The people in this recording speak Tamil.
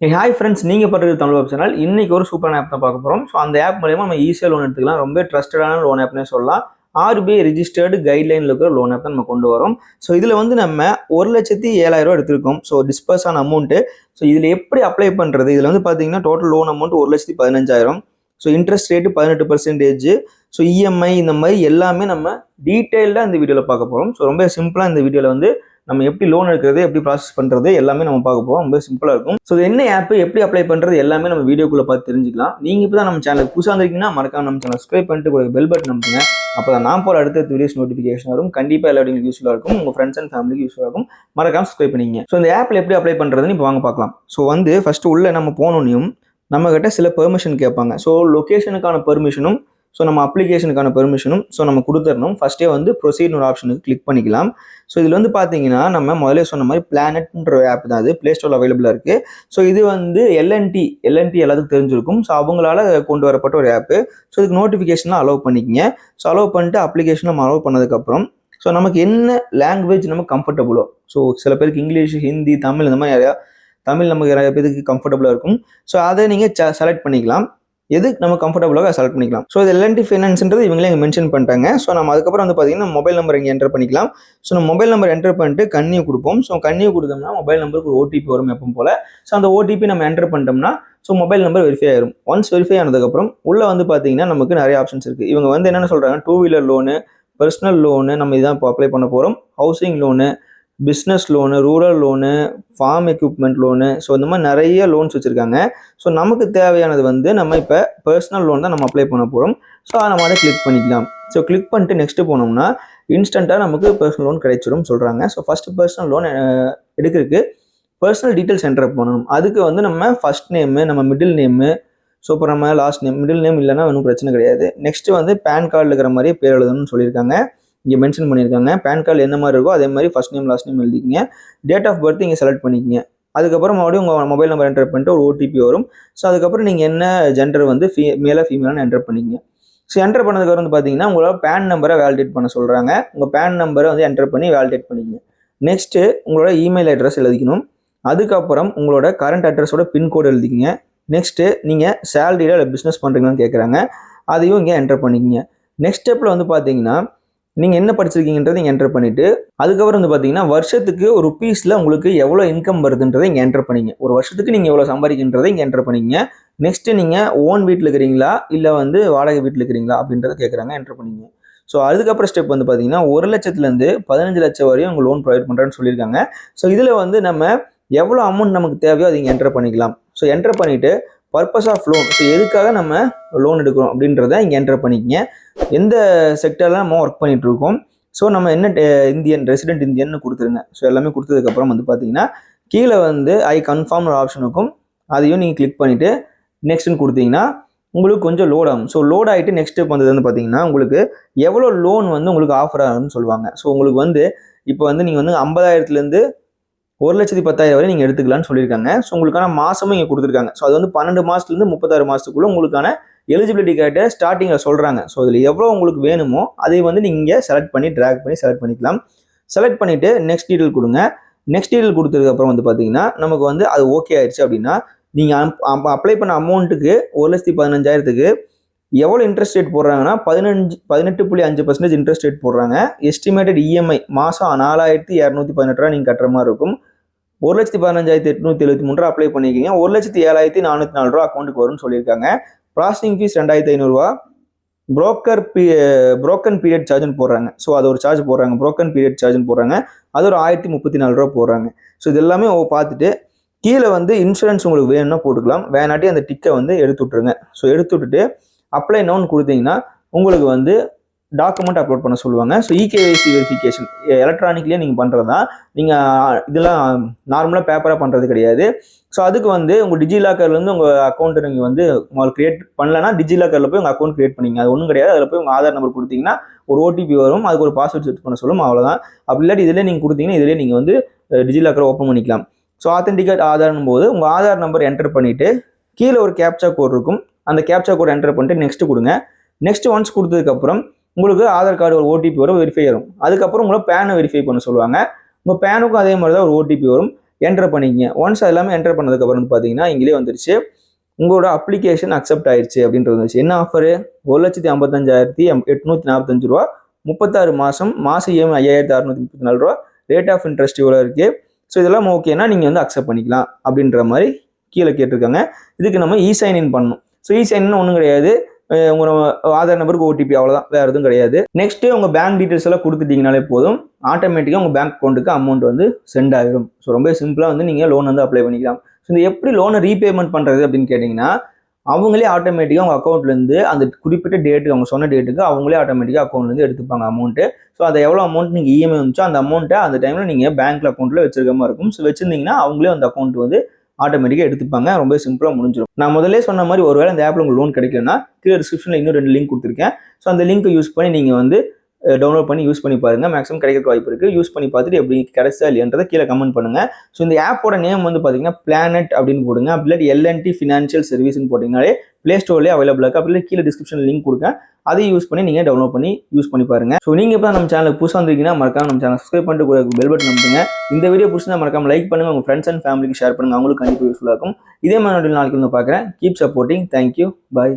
ஹாய் ஃப்ரெண்ட்ஸ், நீங்கள் பார்க்குறது தமிழ் வெப் சேனல். இன்றைக்கி ஒரு சூப்பரான ஆப் தான் பார்க்க போகிறோம். ஸோ அந்த ஆப் மூலமா நம்ம ஈஸியாக லோன் எடுத்துக்கலாம். ரொம்ப ட்ரஸ்டடான லோன் ஆப்னே சொல்லலாம். ஆர்பிஐ ரிஜிஸ்டர்டு கைட்லைனில் இருக்கிற லோன் ஆப் தான் நம்ம கொண்டு வரோம். ஸோ இதில் வந்து நம்ம 1,07,000 எடுத்திருக்கோம். ஸோ டிஸ்பர்ஸ் ஆன அமௌண்ட்டு. ஸோ இதில் எப்படி அப்ளை பண்ணுறது? இதில் வந்து பார்த்தீங்கன்னா total loan amount 1,15,000. So interest rate 18%. So EMI இந்த மாதிரி எல்லாமே நம்ம டீட்டெயில்டாக இந்த வீடியோவில் பார்க்க போகிறோம். ஸோ ரொம்ப சிம்பிளாக இந்த வீடியோவில் வந்து நம்ம எப்படி லோன் எடுக்கிறது, எப்படி ப்ராசஸ் பண்ணுறது எல்லாமே நம்ம பார்க்க போகிறோம். ரொம்ப சிம்பிளாக இருக்கும். ஸோ என்ன ஆப், எப்படி அப்ளை பண்ணுறது எல்லாமே நம்ம வீடியோக்குள்ளே பார்த்து தெரிஞ்சுக்கலாம். நீங்கள் இப்போ தான் நம்ம சேனலுக்கு புதுசாக இருந்தீங்கன்னா மறக்காம நம்ம சேனல் சப்ஸ்கிரைப் பண்ணிட்டு ஒரு பெல் பட்டன் அமுத்துங்க. அப்போ தான் நான் போகிற அடுத்த வீடியோஸ் நோட்டிஃபிகேஷன் வரும். கண்டிப்பாக எல்லாருக்கும் யூஸ்ஃபுல்லாக இருக்கும். உங்கள் ஃப்ரெண்ட்ஸ் அண்ட் ஃபேமிலிக்கு யூஸ்ஃபுல்லாக இருக்கும். மறக்காம சப்ஸ்கிரைப் பண்ணிங்க. ஸோ இந்த ஆப்பில் எப்படி அப்ளை பண்ணுறதுன்னு இப்போ வாங்க பார்க்கலாம். ஸோ வந்து ஃபஸ்ட்டு உள்ளே நம்ம போனோன்னையும் நம்மக்கிட்ட சில பெர்மிஷன் கேட்பாங்க. ஸோ லொக்கேஷனுக்கான பெர்மிஷனும், ஸோ நம்ம அப்ளிகேஷனுக்கான பெர்மிஷனும் ஸோ நம்ம கொடுத்துடணும். ஃபஸ்ட்டே வந்து ப்ரொசீட்னு ஒரு ஆப்ஷனுக்கு கிளிக் பண்ணிக்கலாம். ஸோ இதில் வந்து பார்த்தீங்கன்னா நம்ம முதலே சொன்ன மாதிரி பிளானட்ன்ற ஆப் தான், அது ப்ளே ஸ்டோரில் அவைலபிளாக இருக்குது. ஸோ இது வந்து எல்என்டி எல்லாத்துக்கும் தெரிஞ்சிருக்கும். ஸோ அவங்களால கொண்டு வரப்பட்ட ஒரு ஆப்பு. ஸோ இதுக்கு நோட்டிஃபிகேஷன்லாம் அலோவ் பண்ணிக்கங்க. ஸோ அலோவ் பண்ணிட்டு அப்ளிகேஷன் நம்ம அலோவ் பண்ணதுக்கப்புறம் ஸோ நமக்கு என்ன லாங்குவேஜ் நம்ம கம்ஃபர்டபுளோ, ஸோ சில பேருக்கு இங்கிலீஷ், ஹிந்தி, தமிழ் இந்த மாதிரி நிறையா தமிழ் நமக்கு நிறைய பேருக்கு கம்ஃபர்டபுளாக இருக்கும். ஸோ அதை நீங்கள் செலக்ட் பண்ணிக்கலாம். எது நம்ம கம்ஃபர்டபுளாக செலக்ட் பண்ணிக்கலாம். ஸோ இது எல்என்டி ஃபைனான்ஸ்ன்றது இவங்களே இங்கே மென்ஷன் பண்ணிட்டாங்க. ஸோ நம்ம அதுக்கப்புறம் வந்து பார்த்தீங்கன்னா மொபைல் நம்பர் இங்கே என்டர் பண்ணிக்கலாம். ஸோ நம்ம மொபைல் நம்பர் என்டர் பண்ணிட்டு கன்னியூ கொடுப்போம். ஸோ கன்னியூ கொடுத்தோம்னா மொபைல் நம்பருக்கு ஒரு ஓடிபி வரும் எப்பவும் போல். ஸோ அந்த ஓடிபி நம்ம என்டர் பண்ணிட்டோம்னா ஸோ மொபைல் நம்பர் வெரிஃபை ஆயிரும். ஒன்ஸ் வெரிஃபை ஆனதுக்கப்புறம் உள்ளே வந்து பார்த்தீங்கன்னா நமக்கு நிறைய ஆப்ஷன்ஸ் இருக்குது. இவங்க வந்து என்னென்ன சொல்கிறாங்க, 2 வீலர் லோனு, பர்சனல் லோனு நம்ம இதான் இப்போ அப்ளை பண்ண போகிறோம், housing loan, business loan, rural loan, form equipment loan, so இந்த மாதிரி நிறைய லோன்ஸ் வச்சுருக்காங்க. ஸோ நமக்கு தேவையானது வந்து நம்ம இப்போ பர்சனல் லோன் தான் நம்ம அப்ளை பண்ண போகிறோம். ஸோ நம்ம அதை கிளிக் பண்ணிக்கலாம். ஸோ கிளிக் பண்ணிட்டு நெக்ஸ்ட்டு போனோம்னா இன்ஸ்டண்ட்டாக நமக்கு பர்சனல் லோன் கிடைச்சிரும் சொல்கிறாங்க. ஸோ ஃபஸ்ட்டு பர்சனல் லோன் எடுக்கிறதுக்கு பர்சனல் டீட்டெயில்ஸ் என்டர் பண்ணணும். அதுக்கு வந்து நம்ம ஃபஸ்ட் நேமு, நம்ம மிடில் நேமு, ஸோ இப்போ நம்ம லாஸ்ட் நேம், மிடில் நேம் இல்லைன்னா ஒன்றும் பிரச்சனை கிடையாது. நெக்ஸ்ட்டு வந்து பேன் கார்டில் இருக்கிற மாதிரியே பேர் எழுதணும்னு சொல்லியிருக்காங்க. இங்கே மென்ஷன் பண்ணியிருக்காங்க. பேன் கார்டு என்ன மாதிரி இருக்கோ அதே மாதிரி ஃபஸ்ட் நேம் லாஸ்ட் நேம் எழுதிக்கிங்க. டேட் ஆஃப் பர்த் இங்கே செலக்ட் பண்ணிக்கிங்க. அதுக்கப்புறம் மறுபடியும் உங்கள் மொபைல் நம்பர் என்டர் பண்ணிட்டு ஒரு ஓடிபி வரும். ஸோ அதுக்கப்புறம் நீங்கள் என்ன ஜெண்டர் வந்து மேலாக ஃபீமேலானு என்டர் பண்ணிக்கிங்க. ஸோ என்டர் பண்ணதுக்கப்புறம் வந்து பார்த்தீங்கன்னா உங்களோட பேன் நம்பரை வேலிடேட் பண்ண சொல்கிறாங்க. உங்கள் பேன் நம்பரை வந்து என்டர் பண்ணி வேலிடேட் பண்ணிக்கிங்க. நெக்ஸ்ட்டு உங்களோட இமெயில் அட்ரஸ் எழுதிக்கணும். அதுக்கப்புறம் உங்களோட கரண்ட் அட்ரஸோட பின்கோடு எழுதிக்கிங்க. நெக்ஸ்ட்டு நீங்கள் சேலரியில் இல்லை பிஸ்னஸ் பண்ணுறீங்களான்னு கேட்குறாங்க. அதையும் இங்கே என்டர் பண்ணிக்கிங்க. நெக்ஸ்ட் ஸ்டெப்பில் வந்து பார்த்தீங்கன்னா நீங்கள் என்ன படிச்சிருக்கீங்கன்றதை நீங்கள் என்டர் பண்ணிவிட்டு அதுக்கப்புறம் வந்து பார்த்தீங்கன்னா வருஷத்துக்கு ஒரு ருப்பீஸில் உங்களுக்கு எவ்வளோ இன்கம் வருதுன்றதை இங்கே என்டர் பண்ணிங்க. ஒரு வருஷத்துக்கு நீங்கள் எவ்வளோ சம்பாதிக்கின்றதை இங்கே என்டர் பண்ணிங்க. நெக்ஸ்ட்டு நீங்கள் ஓன் வீட்டில் இருக்கிறீங்களா இல்லை வந்து வாடகை வீட்டில் இருக்கிறீங்களா அப்படின்றத கேட்குறாங்க, என்டர் பண்ணிங்க. ஸோ அதுக்கப்புறம் ஸ்டெப் வந்து பார்த்தீங்கன்னா 1 லட்சத்துலேருந்து 15 லட்சம் வரையும் உங்கள் லோன் ப்ரொவைட் பண்ணுறேன்னு சொல்லியிருக்காங்க. ஸோ இதில் வந்து நம்ம எவ்வளோ அமௌண்ட் நமக்கு தேவையோ அதை இங்கே என்டர் பண்ணிக்கலாம். ஸோ என்டர் பண்ணிவிட்டு பர்பஸ் ஆஃப் லோன், ஸோ எதுக்காக நம்ம லோன் எடுக்கிறோம் அப்படின்றத இங்கே என்டர் பண்ணிக்கங்க. எந்த செக்டரில் நம்ம ஒர்க் பண்ணிகிட்டு இருக்கோம், ஸோ நம்ம என்ன இந்தியன் ரெசிடென்ட் இந்தியன்னு கொடுத்துருங்க. ஸோ எல்லாமே கொடுத்ததுக்கப்புறம் வந்து பார்த்தீங்கன்னா கீழே வந்து ஐ கன்ஃபார்ம் ஒரு ஆப்ஷன் இருக்கும். அதையும் நீங்கள் கிளிக் பண்ணிவிட்டு நெக்ஸ்ட்டுன்னு கொடுத்தீங்கன்னா உங்களுக்கு கொஞ்சம் லோட் ஆகும். ஸோ லோட் ஆகிட்டு நெக்ஸ்ட் ஸ்டெப் வந்தது வந்து பார்த்தீங்கன்னா உங்களுக்கு எவ்வளோ லோன் வந்து உங்களுக்கு ஆஃபர் ஆகும்னு சொல்லுவாங்க. ஸோ உங்களுக்கு வந்து இப்போ வந்து நீங்கள் வந்து 50,000லேருந்து 1,10,000 வரை நீங்கள் எடுத்துக்கலாம்னு சொல்லியிருக்காங்க. ஸோ உங்களுக்கான மாதமும் இங்கே கொடுத்துருக்காங்க. ஸோ அது வந்து 12 மாதத்துலேருந்து 36 மாதத்துக்குள்ளே உங்களுக்கான எலிஜிபிலிட்டி கேட்ட ஸ்டார்டிங்கில் சொல்கிறாங்க. ஸோ இதில் எவ்வளோ உங்களுக்கு வேணுமோ அதை வந்து நீங்கள் செலக்ட் பண்ணி ட்ராக் பண்ணி செலக்ட் பண்ணிக்கலாம். செலக்ட் பண்ணிவிட்டு நெக்ஸ்ட் டீட்டெயில் கொடுங்க. நெக்ஸ்ட் டீட்டெயில் கொடுத்ததுக்கப்புறம் வந்து பார்த்தீங்கன்னா நமக்கு வந்து அது ஓகே ஆயிடுச்சு அப்படின்னா நீங்கள் அப்ளை பண்ண அமௌண்ட்டுக்கு 1,15,000க்கு எவ்வளோ இன்ட்ரெஸ்ட் ரேட் போடுறாங்கன்னா 18.5% இன்ட்ரெஸ்ட் ரேட் போடுறாங்க. எஸ்டிமேட்டட் இஎம்ஐ மாதம் 4,218 நீங்கள் கட்டுற மாதிரி இருக்கும். 1,15,873 அப்ளை பண்ணிக்கிங்க. 1,07,404 அக்கௌண்ட்டுக்கு வரும்னு சொல்லியிருக்காங்க. Processing fees 2,500. ப்ரோக்கன் பீரியட் சார்ஜ்னு போடுறாங்க. ஸோ அது ஒரு சார்ஜ் போடுறாங்க, ப்ரோக்கன் பீரியட் சார்ஜ்னு போடுறாங்க. அது ஒரு 1,034 போடுறாங்க. ஸோ இது எல்லாமே பார்த்துட்டு கீழே வந்து இன்சூரன்ஸ் உங்களுக்கு வேணும்னா போட்டுக்கலாம், வேணாட்டி அந்த டிக்கை வந்து எடுத்து விட்ருங்க. ஸோ எடுத்து விட்டுட்டு அப்ளை நோன்னு கொடுத்தீங்கன்னா உங்களுக்கு வந்து டாக்குமெண்ட் அப்லோட் பண்ண சொல்லுவாங்க. ஸோ இகேஒய்சி வெரிஃபிகேஷன் எலக்ட்ரானிக்லேயே நீங்கள் பண்ணுறது தான். நீங்கள் இதெல்லாம் நார்மலாக பேப்பராக பண்ணுறது கிடையாது. ஸோ அதுக்கு வந்து உங்கள் டிஜிலாக்கர்லேருந்து உங்கள் அக்கௌண்ட்டை நீங்கள் வந்து உங்களுக்கு க்ரியேட் பண்ணலன்னா டிஜிலாக்கரில் போய் உங்கள் அக்கௌண்ட் க்ரியேட் பண்ணிங்க. அது ஒன்றும் கிடையாது. அதில் போய் உங்கள் ஆதார் நம்பர் கொடுத்தீங்கன்னா ஒரு ஓடிபி வரும், அதுக்கு ஒரு பாஸ்வேர்ட் செட் பண்ண சொல்லும், அவ்வளோதான். அப்படி இல்லாட்டி இதிலே நீங்கள் கொடுத்தீங்கன்னா இதிலே நீங்கள் வந்து டிஜிலாக்கரை ஓப்பன் பண்ணிக்கலாம். ஸோ ஆத்தென்டிகேட் ஆதார்னும் போது உங்கள் ஆதார் நம்பர் என்டர் பண்ணிவிட்டு கீழே ஒரு கேப்சா கோட் இருக்கும். அந்த கேப்சா கோட் என்டர் பண்ணிட்டு நெக்ஸ்ட் கொடுங்க. நெக்ஸ்ட் ஒன்ஸ் கொடுத்ததுக்கப்புறம் உங்களுக்கு ஆதார் கார்டு ஒரு ஓடிபி வரும், வெரிஃபை வரும். அதுக்கப்புறம் உங்களை பேனை வெரிஃபை பண்ண சொல்லுவாங்க. உங்கள் பேனுக்கும் அதே மாதிரி தான் ஒரு ஓடிபி வரும். என்டர் பண்ணிக்கங்க. ஒன்ஸ் அது எல்லாமே என்டர் பண்ணதுக்கப்புறம் வந்து பார்த்தீங்கன்னா இங்கே வந்துருச்சு உங்களோட அப்ளிகேஷன் அக்செப்ட் ஆயிடுச்சு அப்படின்றது வந்துச்சு. என்ன ஆஃபரு? 1,55,845 ரூபா, 36 மாதம், மாதம் EMI 5,634 ரூபா, ரேட் ஆஃப் இன்ட்ரெஸ்ட் இவ்வளோ இருக்குது. ஸோ இதெல்லாம் ஓகேனா நீங்கள் வந்து அக்செப்ட் பண்ணிக்கலாம் அப்படின்ற மாதிரி கீழே கேட்டிருக்காங்க. இதுக்கு நம்ம இ-சைன்-இன் பண்ணணும். ஸோ இ-சைன்-இன் ஒன்றும் கிடையாது, உங்களோட ஆதார் நம்பருக்கு OTP, அவ்வளோதான், வேறு எதுவும் கிடையாது. நெக்ஸ்ட்டு உங்கள் பேங்க் டீட்டெயில்ஸ் எல்லாம் கொடுத்துட்டீங்கனாலே போதும், ஆட்டோமேட்டிக்காக உங்கள் பேங்க் அக்கௌண்ட்டுக்கு அமௌண்ட் வந்து சென்ட் ஆகிடும். ஸோ ரொம்ப சிம்பிளாக வந்து நீங்கள் லோன் வந்து அப்ளை பண்ணிக்கலாம். ஸோ இந்த எப்படி லோனை ரீபேமெண்ட் பண்ணுறது அப்படின்னு கேட்டிங்கன்னா, அவங்களே ஆட்டோமேட்டிக்காக உங்கள் அக்கௌண்ட்லேருந்து அந்த குறிப்பிட்ட டேட்டுக்கு, அவங்க சொன்ன டேட்டுக்கு அவங்களே ஆட்டோமேட்டிக்காக அக்கௌண்ட்லேருந்து எடுத்துப்பாங்க அமௌண்ட்டு. ஸோ அதை எவ்வளோ அமௌண்ட் நீங்கள் EMI வந்துச்சோ அந்த அமௌண்ட்டை அந்த டைமில் நீங்கள் பேங்க்கில் அக்கௌண்ட்டில் வச்சிருக்க மாதிரி இருக்கும். ஸோ வச்சிருந்தீங்கன்னா அவங்களே அந்த அக்கௌண்ட் வந்து ஆட்டோமேட்டிக்காக எடுத்துப்பாங்க. ரொம்ப சிம்பிளாக முடிஞ்சிடும். நான் முதல்ல சொன்ன மாதிரி ஒருவேளை இந்த ஆப்பில் உங்களுக்கு லோன் கிடைக்கலன்னா கீழே டிஸ்கிரிப்ஷனில் இன்னும் 2 லிங்க் கொடுத்துருக்கேன். ஸோ அந்த லிங்க்கை யூஸ் பண்ணி நீங்கள் வந்து டவுன்லோட் பண்ணி யூஸ் பண்ணி பாருங்கள். மேக்ஸிமம் கிடைக்க வாய்ப்பு இருக்குது. யூஸ் பண்ணி பார்த்துட்டு எப்படி கிடைச்சா இல்லையன்றதை கீழே கமெண்ட் பண்ணுங்கள். ஸோ இந்த ஆப்போட நேம் வந்து பார்த்தீங்கன்னா பிளானட் அப்படின்னு போடுங்க. அப்படி இல்லாட்டி L&T ஃபினான்ஷியல் சர்வீஸ்ன்னு போட்டிங்கனாலே ப்ளே ஸ்டோர்லேயே அவைலபிள் இருக்குது. அப்படி இல்லை கீழே டிஸ்கிரிப்ஷனில் லிங்க் கொடுங்க, அதை யூஸ் பண்ணி நீங்கள் டவுன்லோட் பண்ணி யூஸ் பண்ணி பாருங்கள். ஸோ நீங்கள் இப்போ நம்ம சேனலுக்கு புதுசாக வந்திருக்கீங்கன்னா மறக்காம நம்ம சேனல் சப்ஸ்கிரைப் பண்ணிட்டு பெல் பட்டன் அமுத்துங்க. இந்த வீடியோ பிடிச்சிருந்தா மறக்காம லைக் பண்ணுங்கள், உங்கள் ஃப்ரெண்ட்ஸ் அண்ட் ஃபேமிலிக்கு ஷேர் பண்ணுங்கள், அவங்களுக்கு கண்டிப்பாக யூஸ்ஃபுல்லாக இருக்கும். இதே மாதிரி நாளைக்கு வந்து பார்க்குறேன். Keep supporting. தேங்க்யூ. பாய்.